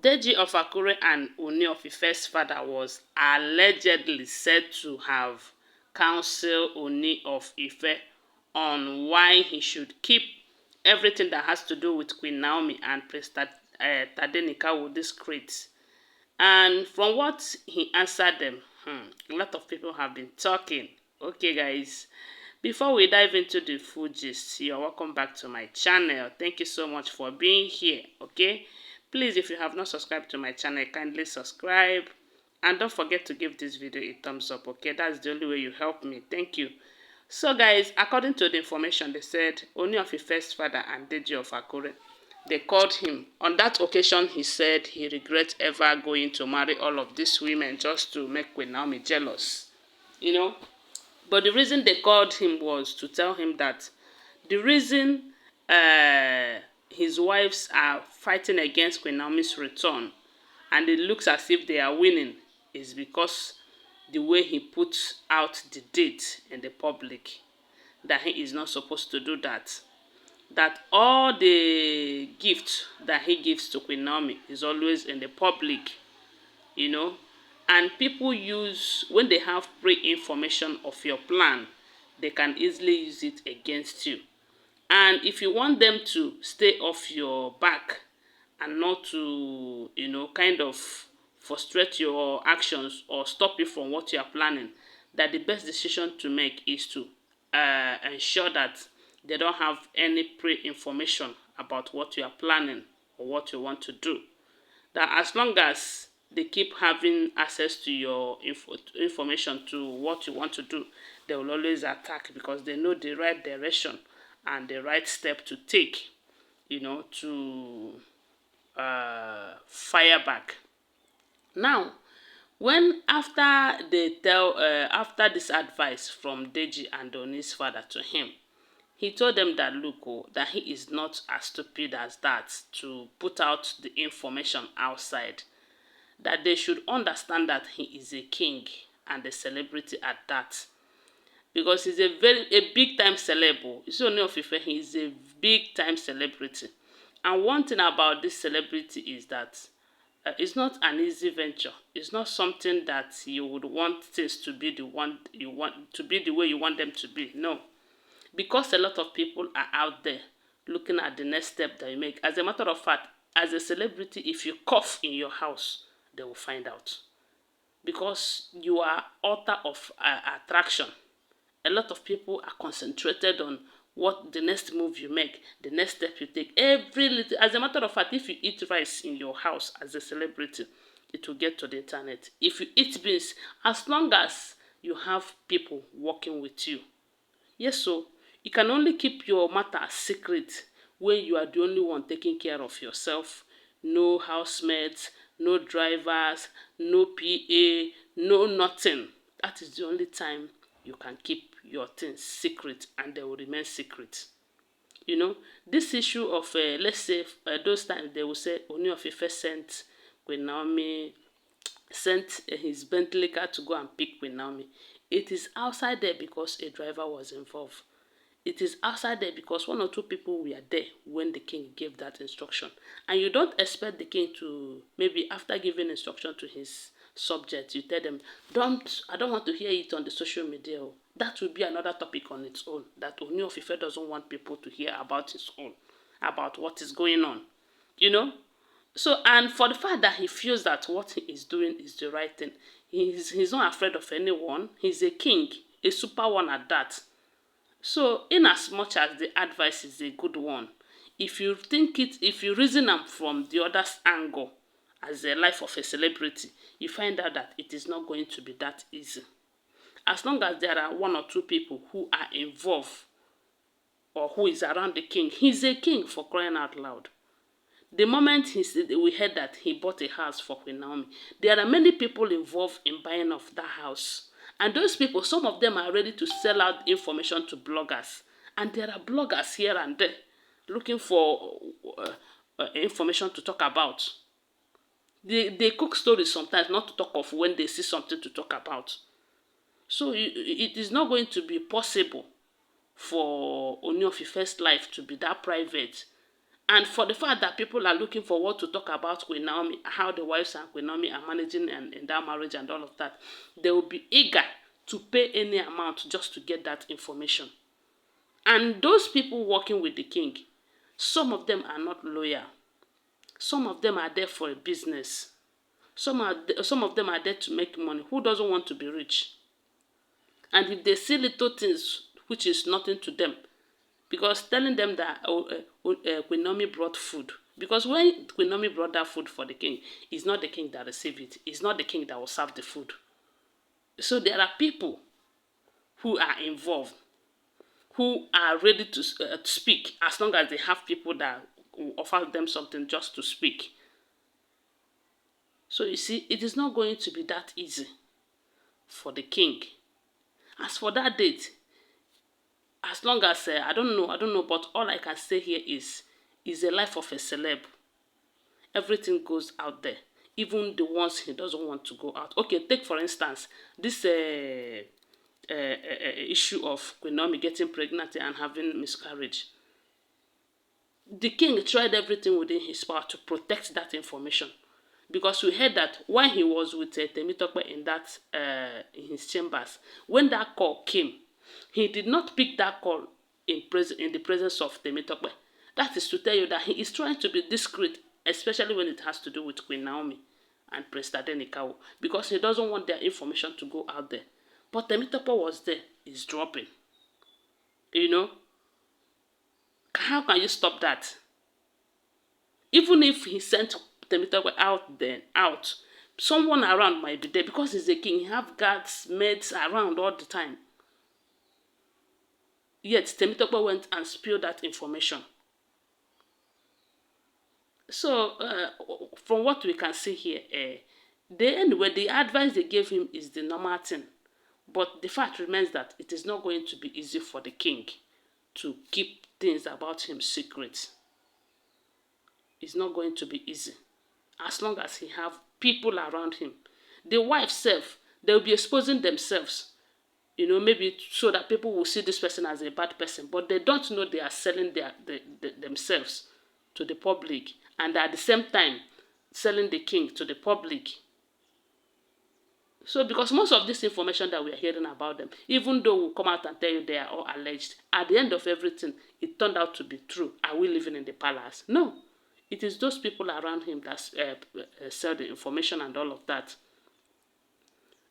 Deji of Akure and Ooni of Ife's father was allegedly said to have counseled Ooni of Ife on why he should keep everything that has to do with Queen Naomi and Prince Tadenikawo Discreet. And from what he answered them, a lot of people have been talking. Okay, guys, before we dive into the full gist, you're welcome back to my channel. Thank you so much for being here. Okay, please, if you have not subscribed to my channel, kindly subscribe, and don't forget to give this video a thumbs up. Okay, that's the only way you help me. Thank you. So, guys, according to the information, they said Ooni of Ife's father and Deji of Akure, they called him. On that occasion, he said he regrets ever going to marry all of these women just to make Queen Naomi jealous. You know, but the reason they called him was to tell him that the reason his wives are fighting against Queen Naomi's return and it looks as if they are winning is because the way he puts out the date in the public, that he is not supposed to do that. That all the gifts that he gives to Queen Naomi is always in the public, you know. And people use, when they have pre-information of your plan, they can easily use it against you. And if you want them to stay off your back and not to, you know, kind of frustrate your actions or stop you from what you are planning, that the best decision to make is to ensure that they don't have any pre-information about what you are planning or what you want to do. That as long as they keep having access to your information, to what you want to do, they will always attack because they know the right direction and the right step to take, you know, to fire back. Now, when after they tell, after this advice from Deji and Ooni's father to him, he told them that, look, that he is not as stupid as that to put out the information outside. That they should understand that he is a king and a celebrity at that. Because he's a big time celeb. You see, Ooni of Ife, he is a big time celebrity. And one thing about this celebrity is that it's not an easy venture. It's not something that you would want things to be the one you want to be the way you want them to be. No. Because a lot of people are out there looking at the next step that you make. As a matter of fact, as a celebrity, if you cough in your house, they will find out. Because you are author of attraction. A lot of people are concentrated on what the next move you make, the next step you take. Every little, as a matter of fact, if you eat rice in your house as a celebrity, it will get to the internet. If you eat beans, as long as you have people working with you. Yes, so you can only keep your matter secret when you are the only one taking care of yourself. No housemates, no drivers, no PA, no nothing. That is the only time you can keep your things secret and they will remain secret. You know, this issue of, let's say, those times they will say Ooni of Ife sent Queen Naomi, sent his Bentley car to go and pick Queen Naomi. It is outside there because a driver was involved. It is outside there because one or two people were there when the king gave that instruction. And you don't expect the king to, maybe after giving instruction to his subjects, you tell them, I don't want to hear it on the social media. That will be another topic on its own. That Ooni of Ife doesn't want people to hear about his own, about what is going on. You know? So, and for the fact that he feels that what he is doing is the right thing, he's not afraid of anyone. He's a king, a super one at that. So, in as much as the advice is a good one, if you think it, if you reason them from the other's angle, as the life of a celebrity, you find out that it is not going to be that easy. As long as there are one or two people who are involved or who is around the king, he's a king, for crying out loud. The moment we heard that he bought a house for Queen Naomi, there are many people involved in buying of that house. And those people, some of them are ready to sell out information to bloggers. And there are bloggers here and there looking for information to talk about. They cook stories sometimes, not to talk of when they see something to talk about. So it is not going to be possible for Ooni of Ife's life to be that private And for the fact that people are looking for what to talk about Queen Naomi, how the wives and Queen Naomi are managing and in that marriage and all of that, they will be eager to pay any amount just to get that information. And those people working with the king, some of them are not loyal. Some of them are there for a business. Some of them are there to make money. Who doesn't want to be rich? And if they see little things which is nothing to them, because telling them that Queen Naomi brought food, because when Queen Naomi brought that food for the king, it's not the king that received it. It's not the king that will serve the food. So there are people who are involved, who are ready to speak, as long as they have people that will offer them something just to speak. So you see, it is not going to be that easy for the king. As for that date, as long as I don't know, but all I can say here is a life of a celeb. Everything goes out there, even the ones he doesn't want to go out. Okay, take for instance this issue of Queen Naomi getting pregnant and having miscarriage. The king tried everything within his power to protect that information, because we heard that when he was with Temitope in that in his chambers, when that call came, he did not pick that call in the presence of Temitope. That is to tell you that he is trying to be discreet, especially when it has to do with Queen Naomi and Prince Tadenikawo, because he doesn't want their information to go out there. But Temitope was there, he's dropping. You know, how can you stop that? Even if he sent Temitope out, someone around might be there, because he's a king. He have guards, maids around all the time. Yet Temitope went and spilled that information. So from what we can see here, the advice they gave him is the normal thing. But the fact remains that it is not going to be easy for the king to keep things about him secret. It's not going to be easy, as long as he have people around him. The wife self, they'll be exposing themselves, maybe so that people will see this person as a bad person, but they don't know they are selling themselves to the public, and at the same time selling the king to the public. So because most of this information that we are hearing about them, even though we come out and tell you they are all alleged, at the end of everything, it turned out to be true. Are we living in the palace? No. It is those people around him that sell the information and all of that.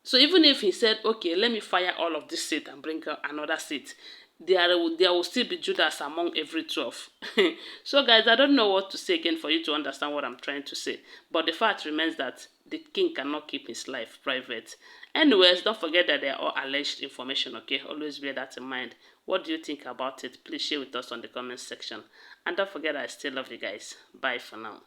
So even if he said, okay, let me fire all of this seat and bring another seat, there will still be Judas among every 12. So guys, I don't know what to say again for you to understand what I'm trying to say. But the fact remains that the king cannot keep his life private. Anyways, don't forget that they are all alleged information, okay? Always bear that in mind. What do you think about it? Please share with us on the comment section. And don't forget I still love you guys. Bye for now.